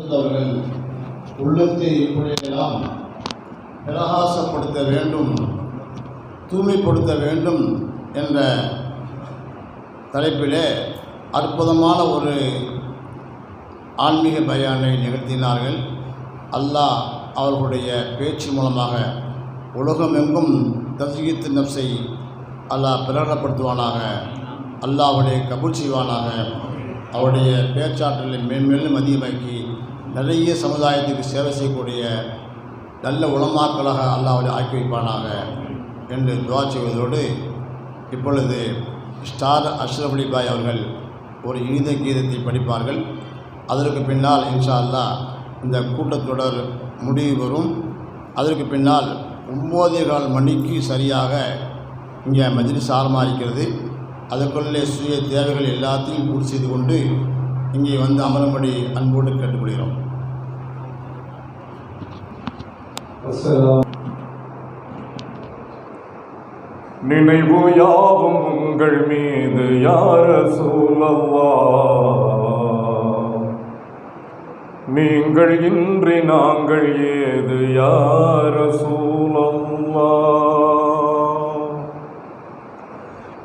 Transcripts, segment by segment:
அவர்கள் உள்ளத்தை இப்படியெல்லாம் பிரகாசப்படுத்த வேண்டும், தூய்மைப்படுத்த வேண்டும் என்ற தலைப்பிலே அற்புதமான ஒரு ஆன்மீக பயானை நிகழ்த்தினார்கள். அல்லாஹ் அவர்களுடைய பேச்சு மூலமாக உலகமெங்கும் தஸ்கீத் நஃப்ஸை அல்லாஹ் பிரகடனப்படுத்துவானாக. அல்லாஹ்வுடைய கபூல் செய்வானாக. அவருடைய பேச்சாற்றலை மேன்மேலும் அதிகமாக்கி நிறைய சமுதாயத்துக்கு சேவை செய்யக்கூடிய நல்ல உலமாக்களாக அல்லாஹ்வை ஆக்கி வைப்பானாக என்று துஆ செய்வதோடு, இப்பொழுது ஸ்டார் அஷ்ரஃப் அலி பாய் அவர்கள் ஒரு இனித கீதத்தை படிப்பார்கள். அதற்கு பின்னால் இன்ஷா அல்லாஹ் இந்த கூட்டத்தொடர் முடிவு வரும். அதற்கு பின்னால் 9:15 மணிக்கு சரியாக இங்கே மஜ்லிஸ் ஆரம்பிக்கிறது. அதற்குள்ளே சுய தேவைகள் எல்லாத்தையும் பூர்த்தி செய்து கொண்டு இங்கே வந்து அமரும்படி அன்போடு கேட்டுக்கொள்கிறோம். நினைவு யாவும் உங்கள் மீது யா ரசூலல்லாஹ், நீங்கள் இன்றி நாங்கள் ஏது யா ரசூலல்லாஹ்.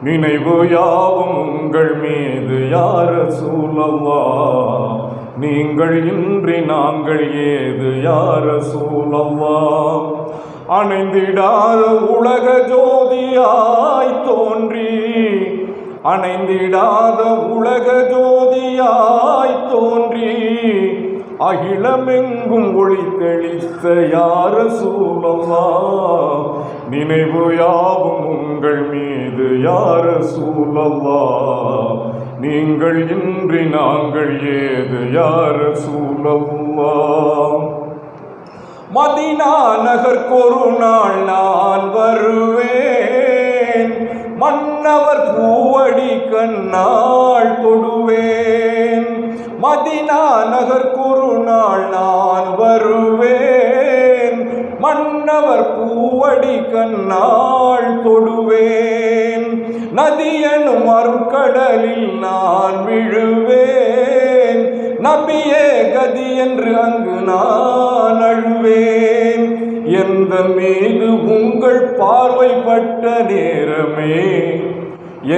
நினைவு யாவும் உங்கள் மீது யா ரசூலல்லாஹ், நீங்கள் இன்றி நாங்கள் ஏது யா ரசூலல்லாஹ். அணைந்திடாத உலக ஜோதியாய் தோன்றி, அணைந்திடாத உலக ஜோதியாய் தோன்றி, அகிலமெங்கும் ஒளி தெளித்த யா ரசூலல்லாஹ், நினைவு யாவும் உங்கள் மீது யா ரசூலல்லாஹ், நீங்கள் இன்றி நாங்கள் ஏது யா ரசூலல்லாஹ். மதீனா நகர்க்கொரு நாள் நான் வருவேன், மன்னவர் பூவடி கண்ணால் தொடுவேன். மதீனா நகர்க்கொரு நாள் நான் வருவேன், மன்னவர் பூவடி கண்ணால் தொடுவேன். நதியனும் அருட்கடலில் நான் விழுவேன், நபியே கதி என்று அங்கு நான் அழுவேன். எந்த மீது உங்கள் பார்வைப்பட்ட நேரமே,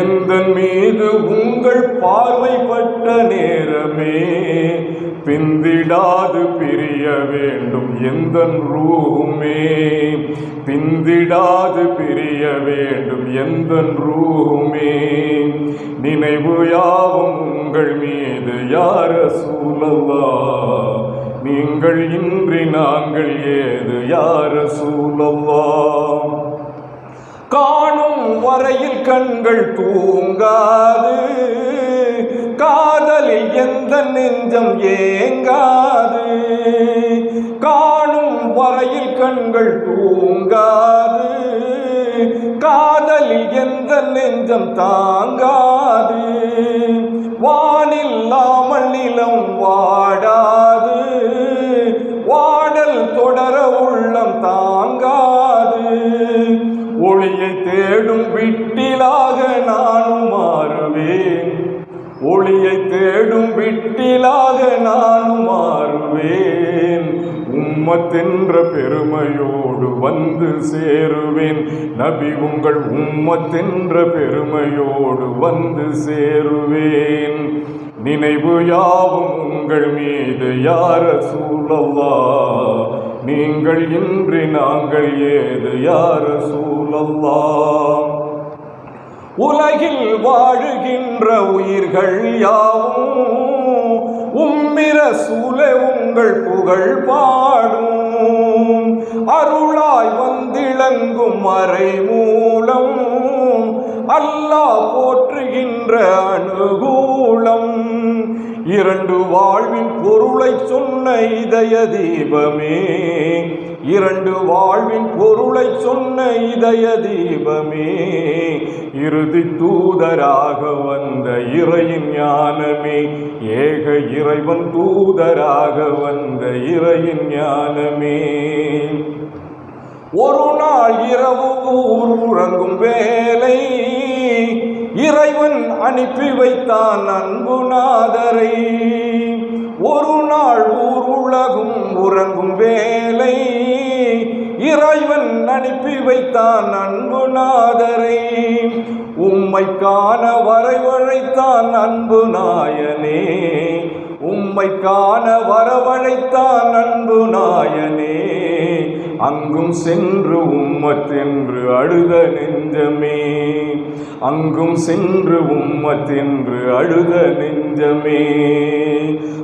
எந்த மீது உங்கள் பார்வைப்பட்ட நேரமே, பிந்திடாது பிரிய வேண்டும் எந்தன் ரூஹுமே, பிந்திடாது பிரிய வேண்டும் எந்தன் ரூஹுமே. நினைவு யாவும் உங்கள் மீது யா ரசூலல்லாஹ், நீங்கள் இன்றி நாங்கள் ஏது யா ரசூலல்லாஹ். காணும் வரையில் கண்கள் தூங்காது, காதலில் எந்த நெஞ்சம் ஏங்காது. காணும் வரையில் கண்கள் தூங்காது, காதலில் எந்த நெஞ்சம் தாங்காது. வானில்லாமல் நிலம் வாடாது, வாடல் தொடர உள்ளம் தாங்காது. ஒளியை தேடும் விட்டிலாக நானும் மாறுவேன், ஒளியை தேடும் விட்டிலாக நானும் மாறுவேன். உம்மத்தென்ற பெருமையோடு வந்து சேருவேன், நபி உங்கள் உம்மத்தென்ற பெருமையோடு வந்து சேருவேன். நினைவு யாவும் உங்கள் மீது யா ரசூலல்லாஹ், நீங்கள் இன்றி நாங்கள் ஏது யா ரசூலல்லாஹ். உலகில் வாழுகின்ற உயிர்கள் யாவும் உம்மிர சூலே உங்கள் புகழ் பாடும். அருளாய் வந்திளங்கும் மறை மூலம் அல்லாஹ் போற்றுகின்ற அனுகூலம். இரண்டு வாழ்வின் பொருளை சொன்ன இதய தீபமே, இரண்டு வாழ்வின் பொருளை சொன்ன இதய தீபமே. இறுதி தூதராக வந்த இறையின் ஞானமே, ஏக இறைவன் தூதராக வந்த இறையின் ஞானமே. ஒரு நாள் இரவு ஊர் உறங்கும் வேலை, இறைவன் அனுப்பி வைத்தான் அன்புநாதரை. ஒரு நாள் ஊர் அனுப்பி வைத்தான் அன்பு நாதரை, உம்மை காண வரவழைத்தான் அன்பு நாயனே, உம்மை காண வரவழைத்தான் அன்பு நாயனே. அங்கும் சென்று உம்மத்தென்று அழுத நெஞ்சமே, அங்கும் சென்று உம்மத்தென்று அழுத நெஞ்சமே.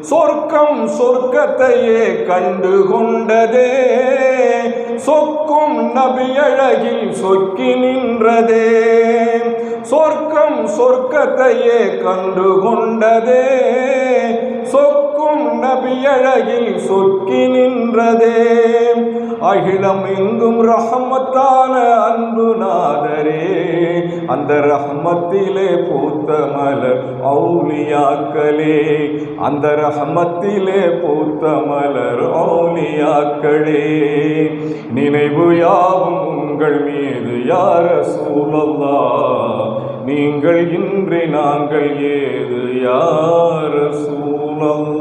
சொர்க்கம் சொர்க்கத்தையே கண்டு கொண்டதே, சொக்கும் நபியழகில் சொக்கி நின்றதே. சொர்க்கம் சொர்க்கத்தையே கண்டு கொண்டதே, சொக்கும் நபியழகில் சொக்கி நின்றதே. அகிலம் எங்கும் ரஹமத்தான அன்பு நாதரே, அந்த ரஹமத்திலே பூத்த மலர் ஔலியாக்களே, அந்த ரஹமத்திலே பூத்த மலர் ஔலியாக்களே. நினைவு யாவும் உங்கள் மீது யா ரசூலல்லாஹ், நீங்கள் இன்றி நாங்கள் ஏது யா ரசூலல்லாஹ்.